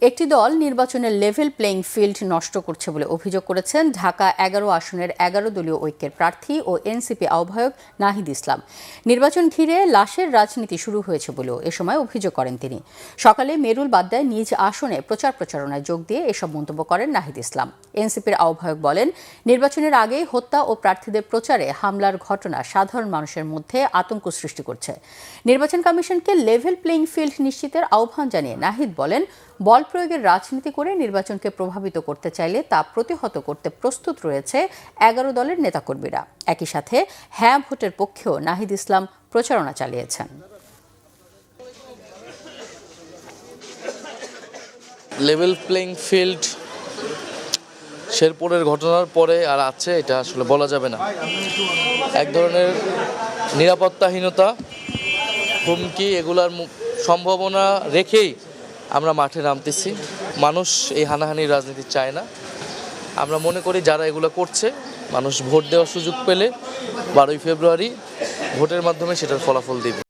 একটি দল নির্বাচনের লেভেল প্লেইং ফিল্ড নষ্ট করছে বলে অভিযোগ করেছেন ঢাকা ১১ আসনের ১১ দলীয় ঐক্যের প্রার্থী ও এনসিপি আহ্বায়ক নাহিদ ইসলাম। নির্বাচন ঘিরে লাশের রাজনীতি শুরু হয়েছে বলেও এ সময় অভিযোগ করেন তিনি। সকালে মেরুল বাড্ডায় নিজ আসনে প্রচারণায় যোগ দিয়ে এসব মন্তব্য করেন নাহিদ ইসলাম। এনসিপির আহ্বায়ক বলেন, নির্বাচনের আগেই হত্যা ও প্রার্থীদের প্রচারে হামলার ঘটনা সাধারণ মানুষের মধ্যে আতঙ্ক সৃষ্টি করছে। নির্বাচন কমিশনকে লেভেল প্লেইং ফিল্ড নিশ্চিতের আহ্বান জানিয়ে নাহিদ বলেন, বল প্রয়োগের রাজনীতি করে নির্বাচনকে প্রভাবিত করতে চাইলে তা প্রতিহত করতে প্রস্তুত রয়েছে ১১ দলের নেতাকর্মীরা। একই সাথে হ্যাঁ ভোটের পক্ষেও নাহিদ ইসলাম প্রচারণা চালিয়েছেন। লেভেল প্লেইং ফিল্ড শেরপুরের ঘটনার পরে আর আছে এটা আসলে বলা যাবে না। এক ধরনের নিরাপত্তাহীনতা, হুমকি, এগুলার সম্ভাবনা রেখেই আমরা মাঠে নামতেছি। মানুষ এই হানাহানির রাজনীতি চায় না। আমরা মনে করি যারা এগুলো করছে, মানুষ ভোট দেওয়ার সুযোগ পেলে 12ই ফেব্রুয়ারি ভোটের মাধ্যমে সেটার ফলাফল দেবে।